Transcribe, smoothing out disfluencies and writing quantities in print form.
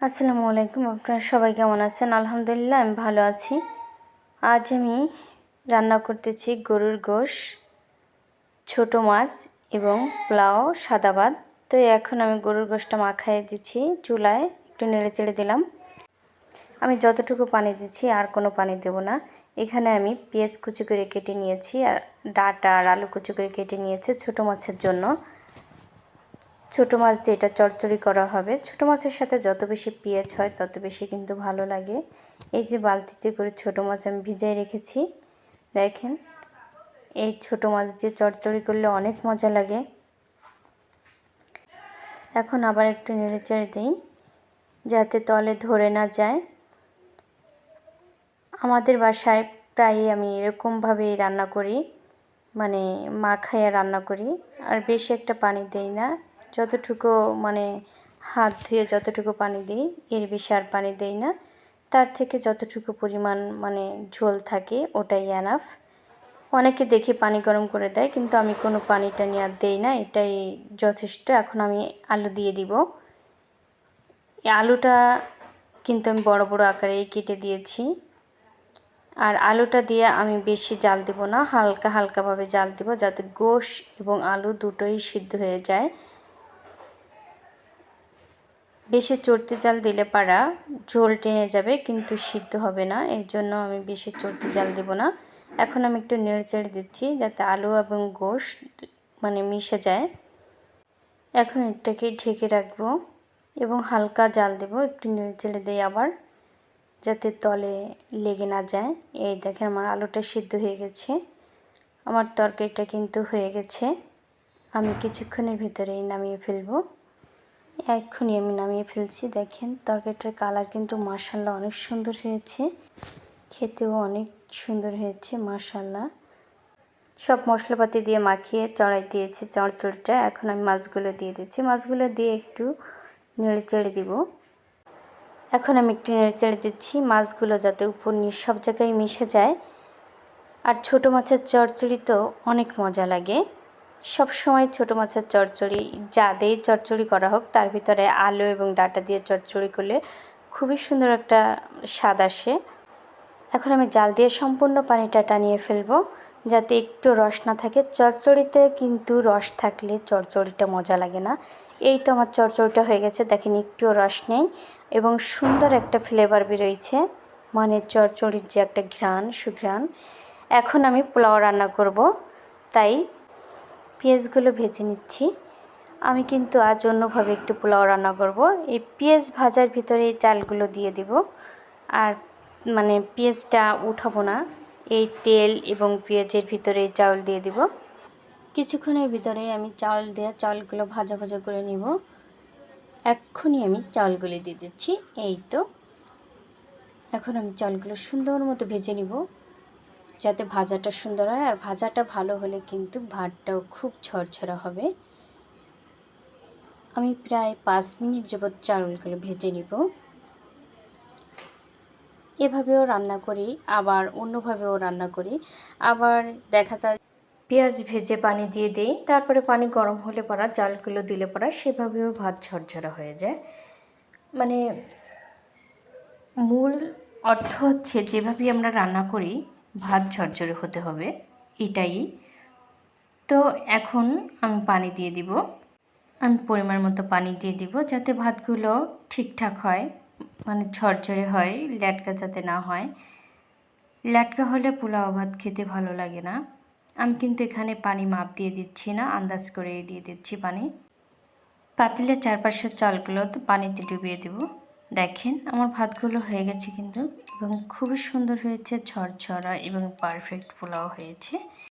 আসসালামু আলাইকুম। আপনারা সবাই কেমন আছেন? আলহামদুলিল্লাহ আমি ভালো আছি। আজ আমি রান্না করতেছি গরুর গোশ, ছোট মাছ এবং পোলাও সাদা ভাত। তো এখন আমি গরুর গোশটা মাখায় দিচ্ছি চুলায়, একটু নেড়ে চেড়ে দিলাম। আমি যতটুকু পানি দিচ্ছি আর কোনো পানি দেব না। এখানে আমি পেঁয়াজ কুচি করে কেটে নিয়েছি আর ডাঁটা আর আলু কুচি করে কেটে নিয়েছি ছোট মাছের জন্য। ছোট মাছ দিয়ে এটা চচ্চড়ি করা হবে। ছোট মাছের সাথে যত বেশি পেঁয়াজ হয় তত বেশি কিন্তু ভালো লাগে। এই যে বালতিতে করে ছোট মাছ আমি ভিজিয়ে রেখেছি, দেখেন এই ছোট মাছ দিয়ে চচ্চড়ি করলে অনেক মজা লাগে। এখন আবার একটু নেড়েচেড়ে দিই যাতে তলে ধরে না যায়। আমাদের বাসায় প্রায়ই আমি এরকমভাবেই রান্না করি, মানে মাখাইয়া রান্না করি। আর বেশি একটা পানি দেই না, যতটুকু মানে হাত ধুয়ে যতটুকু পানি দিই এর বেশি আর পানি দেই না। তার থেকে যতটুকু পরিমাণ মানে ঝোল থাকে ওটাই এনাফ। অনেকে দেখি পানি গরম করে দেয়, কিন্তু আমি কোনো পানি টানি আর দেই না, এটাই যথেষ্ট। এখন আমি আলু দিয়ে দিব। এই আলুটা কিন্তু আমি বড় বড় আকারেই কেটে দিয়েছি। আর আলুটা দিয়ে আমি বেশি জাল দেব না, হালকা হালকাভাবে জাল দেব যাতে গোশ এবং আলু দুটোই সিদ্ধ হয়ে যায়। বেশি চড়তি জাল দিলে পারা ঝোল টেনে যাবে কিন্তু সিদ্ধ হবে না, এর জন্য আমি বেশি চড়তি জাল দেব না। এখন আমি একটু নেড়েচেড়ে দিচ্ছি যাতে আলু এবং গোশ মানে মিশে যায়। এখন এটাকে ঢেকে রাখবো এবং হালকা জাল দেব, একটু নেড়েচেড়ে দিই আবার যাতে তলে লেগে না যায়। এই দেখেন আমার আলুটা সিদ্ধ হয়ে গেছে, আমার তরকারিটা কিন্তু হয়ে গেছে। আমি কিছুক্ষণের ভিতরেই নামিয়ে ফেলবো। এক্ষুনি আমি নামিয়ে ফেলছি। দেখেন তরকারিটার কালার কিন্তু মাশাআল্লাহ অনেক সুন্দর হয়েছে, খেতেও অনেক সুন্দর হয়েছে মাশাআল্লাহ। সব মশলাপাতি দিয়ে মাখিয়ে চড়াই দিয়েছি চচ্চড়িটা। এখন আমি মাছগুলো দিয়ে দিচ্ছি, মাছগুলো দিয়ে একটু নেড়ে চেড়ে দিব। এখন আমি একটু নেড়ে চেড়ে দিচ্ছি মাছগুলো যাতে উপর নিচ সব জায়গায় মিশে যায়। আর ছোট মাছের চচ্চড়ি তো অনেক মজা লাগে। সব সময় ছোট মাছের চচ্চড়ি যা দিয়ে চচ্চড়ি করা হোক তার ভিতরে আলু এবং ডাঁটা দিয়ে চচ্চড়ি করলে খুবই সুন্দর একটা স্বাদ আসে। এখন আমি জাল দিয়ে সম্পূর্ণ পানিটা টানিয়ে ফেলবো যাতে একটু রস না থাকে। চচ্চড়িতে কিন্তু রস থাকলে চচ্চড়িটা মজা লাগে না। এই তো আমার চচ্চড়িটা হয়ে গেছে, দেখেন একটুও রস নেই এবং সুন্দর একটা ফ্লেভার বেরোইছে, মানে চচ্চড়ির যে একটা ঘ্রাণ সুঘ্রাণ। এখন আমি পোলাও রান্না করব, তাই পেঁয়াজগুলো ভেজে নিচ্ছি। আমি কিন্তু আজ অন্যভাবে একটু পোলাও রান্না করব। এই পেঁয়াজ ভাজার ভিতরে এই চালগুলো দিয়ে দিব আর মানে পেঁয়াজটা উঠাবো না, এই তেল এবং পেঁয়াজের ভিতরে এই চাউল দিয়ে দিব। কিছুক্ষণের ভিতরে আমি চাউল দিয়ে চাউলগুলো ভাজা ভাজা করে নিব। এক্ষুনি আমি চাউলগুলো দিয়ে দিচ্ছি। এই তো এখন আমি চাউলগুলো সুন্দর মতো ভেজে নিব যাতে ভাজাটা সুন্দর হয়। আর ভাজাটা ভালো হলে কিন্তু ভাতটাও খুব ঝরঝরা হবে। আমি প্রায় 5 মিনিট যাবত চাউলগুলো ভেজে নিব। এভাবেও রান্না করি, আবার অন্যভাবেও রান্না করি। আবার দেখা যায় পেঁয়াজ ভেজে পানি দিয়ে দিই, তারপরে পানি গরম হলে পরা চালগুলো দিলে পরা সেভাবেও ভাত ঝরঝরা হয়ে যায়। মানে মূল অর্থ হচ্ছে যেভাবেই আমরা রান্না করি ভাত ঝরঝরে হতে হবে, এটাই। তো এখন আমি পানি দিয়ে দিব, আমি পরিমাণ মতো পানি দিয়ে দিব যাতে ভাতগুলো ঠিকঠাক হয়, মানে ঝরঝরে হয়, ল্যাটকা যাতে না হয়। ল্যাটকা হলে পোলাও ভাত খেতে ভালো লাগে না। আমি কিন্তু এখানে পানি মাপ দিয়ে দিচ্ছি না, আন্দাজ করে দিয়ে দিচ্ছি পানি। পাতিলের চারপাশের চালগুলো তো পানিতে ডুবিয়ে দেব। দেখেন আমার ভাতগুলো হয়ে গেছে কিন্তু, এবং খুবই সুন্দর হয়েছে, ঝরঝরা এবং পারফেক্ট পোলাও হয়েছে।